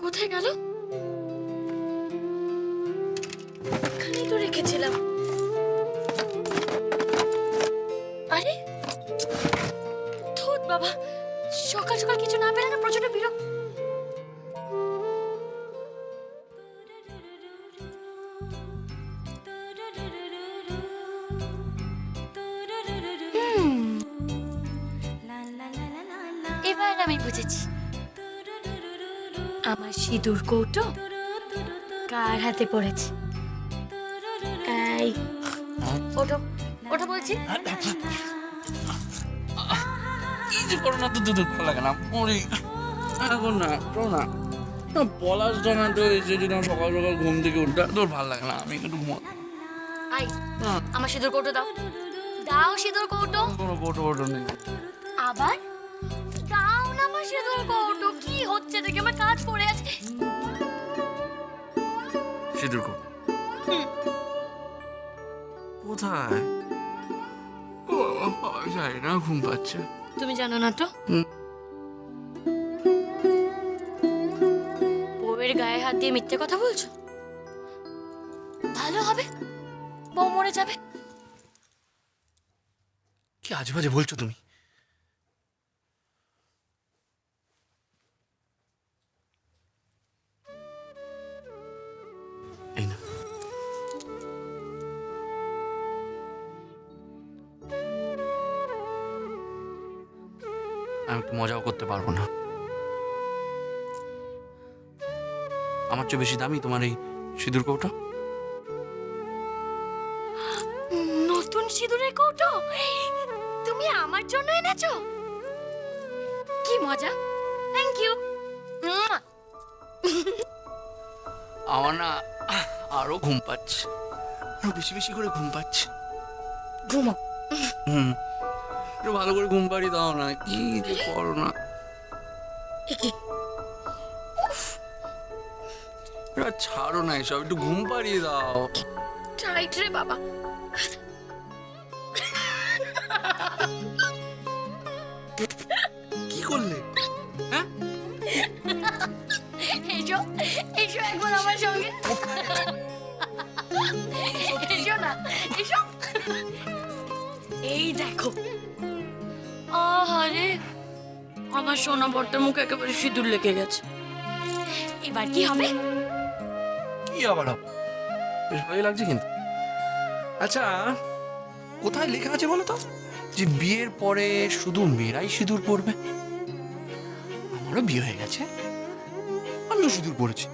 কোথায় গেল? এখানেই তো রেখেছিলাম। আরে ধুত বাবা, সকাল সকাল কিছু না পেলে না প্রচন্ড বিরক্ত। এবার আমি বুঝেছি আমার সিঁদুর কৌটো কার হাতে পড়েছে। এই ওঠো ওঠো বলছি। কি যে করো না, তো দুধ ভালো লাগে না, মরি এখন না, শোনো না, পলাশটা না তো এসে যদি সকাল সকাল ঘুম থেকে উঠতে তোর ভালো লাগে না, আমি একটু ঘুমো। আই আমার সিঁদুর কৌটো দাও, দাও সিঁদুর কৌটো। কোনো কৌটো নেই। আবার দাও না আমার সিঁদুর কৌটো। কি হচ্ছে দেখে আমার কাজ পড়ে আছে। সিঁদুর কৌটো কোথায়? ও জানি না, ঘুম পাচ্ছে। তুমি জানো না তো? বউয়ের গায়ে হাত দিয়ে মিথ্যে কথা বলছো? ভালো হবে, বউ মরে যাবে। কি আজে বাজে বলছো তুমি? এই না, আমি একটু মজাও করতে পারবো না। আমার চেয়ে বেশি দামি তোমার এই সিঁদুর কৌটো? নতুন সিঁদুরের কৌটো তুমি আমার জন্য এনেছো? কি মজা, থ্যাংক ইউ। আমার না আরো ঘুম পাচ্ছে, আরো বেশি বেশি করে ঘুম পাচ্ছে। ঘুমো। একটু ভালো করে ঘুম পাড়িয়ে দাও না, কি যে করো না। ছাড়ো না এসব, একটু ঘুম পাড়িয়ে দাও। টাইট রে বাবা। কি করলে? হ্যাঁ, এসো এসো একবার আমার সঙ্গে। এসো না, এসো। এই দেখো, আহারে আমার সোনা বর্তার মুখে একেবারে সিঁদুর লেগে গেছে। এবার কি হবে? কি আবার হবে? বেশ ভালোই লাগছে কিন্তু। আচ্ছা, কোথায় লেখা আছে বলো তো যে বিয়ের পরে শুধু মেয়েরাই সিঁদুর পরবে? আমারও বিয়ে হয়ে গেছে, আমিও সিঁদুর পরেছি।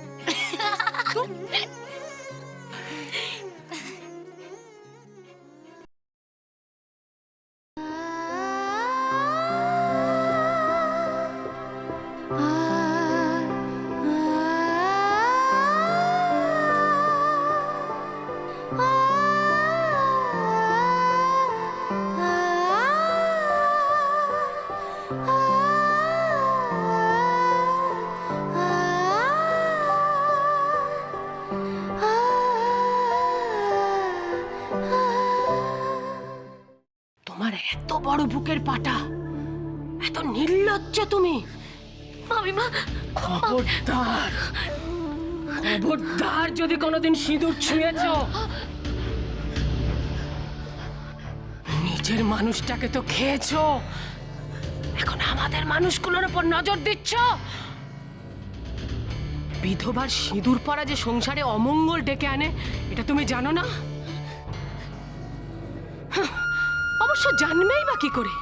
তোমার এত বড় বুকের পাটা, এত নির্লজ্জ তুমি! মামিমা, খবরদার, খবরদার যদি কোনোদিন সিঁদুর ছুঁয়েছ, নিজের মানুষটাকে তো খেয়েছো, এখন আমাদের মানুষগুলোর উপর নজর দিচ্ছ। বিধবার সিঁদুর পরা যে সংসারে অমঙ্গল ডেকে আনে, এটা তুমি জানো না? অবশ্য জানবেই বা কি করে?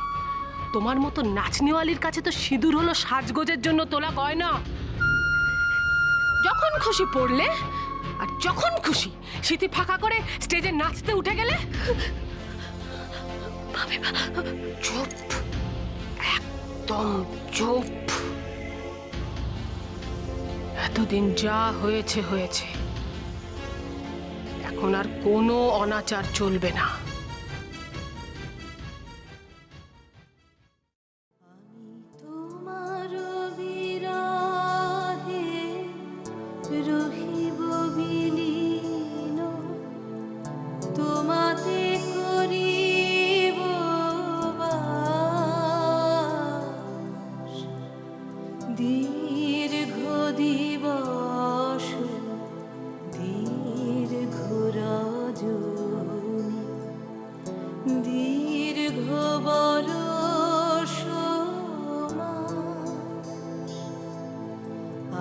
তোমার মতো নাচনিওয়ালির কাছে তো সিঁদুর হলো সাজগোজের জন্য তোলা গয়না। যখন খুশি পড়লে, আর যখন খুশি সিঁথি ফাঁকা করে স্টেজে নাচতে উঠে গেলে। চুপ, একদম চুপ। এতদিন যা হয়েছে হয়েছে, এখন আর কোনো অনাচার চলবে না। দীর্ঘ দিবস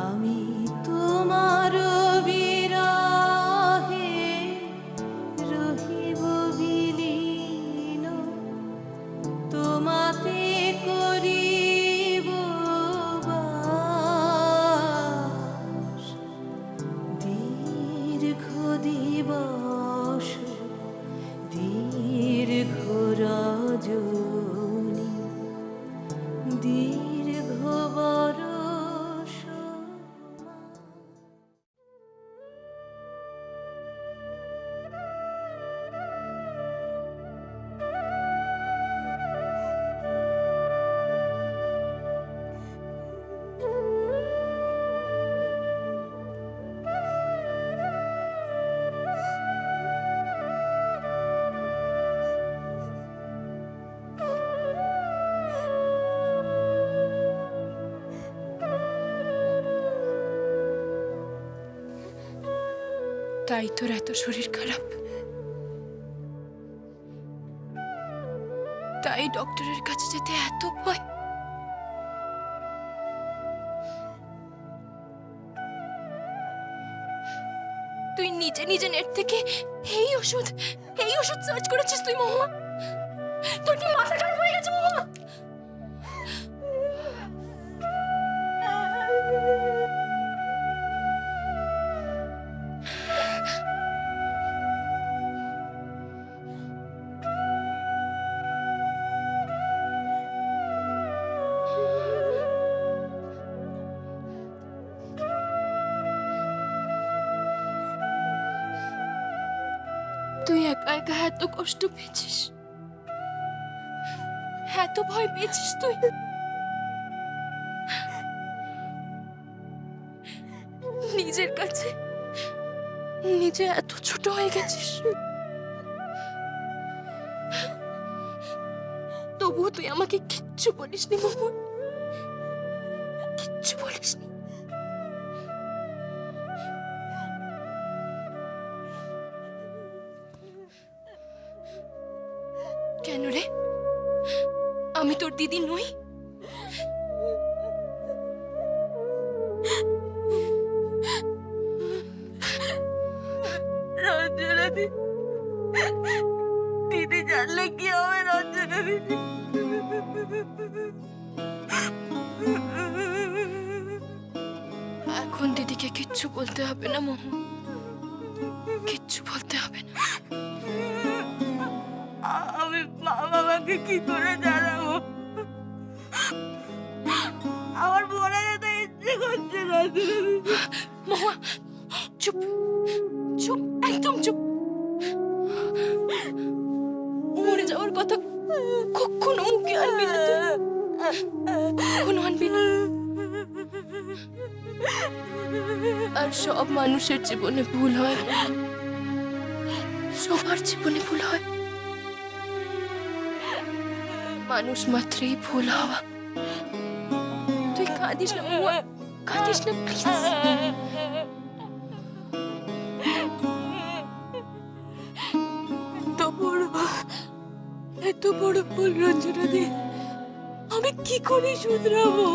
আমি তোমার বিরহে রহিব বিলীন, তোমাতে করিব বাস। দীর্ঘ দিবস দীর্ঘ রজনী দীর্ঘ বরষ। তাই তোর এত শরীর খারাপ, তাই ডক্টরের কাছে যেতে এত ভয়। তুই নিজে নিজে নেট থেকে এই ওষুধ সার্চ করেছিস তুই মহুয়া? তোর কি মাথা খারাপ হয়ে গেছে মহুয়া? তুই একা একা এত কষ্ট পেয়েছিস, এত ভয় পেয়েছিস তুই। নিজের কাছে নিজে এত ছোট হয়ে গেছিস, তবুও তুই আমাকে কিচ্ছু বলিসনি মোহন, কিচ্ছু বলিসনি। কেন রে? আমি তোর দিদি নই? রঞ্জনা দিদি জানলে কি হবে? রঞ্জনা দিদি এখন দিদিকে কিচ্ছু বলতে হবে না মোহন, কিচ্ছু বলতে হবে না। আমি মা বাবাকে কি করে জানাবো? আমার মনে যেতে ইচ্ছে করছে না। মহুয়া চুপ, চুপ, একদম চুপ। মরে যাওয়ার কথা কখনো মুখে আনবি না তুই, কখনো আনবি না। আর সব মানুষের জীবনে ভুল হয়, সবার জীবনে ভুল হয়। মানুষ মাত্রই ভুল হওয়া। তুই কাঁদিস না মহুয়া, কাঁদিস না প্লিজ। এত বড় ভুল রঞ্জনা দি আমি কি করে শুধরাবো?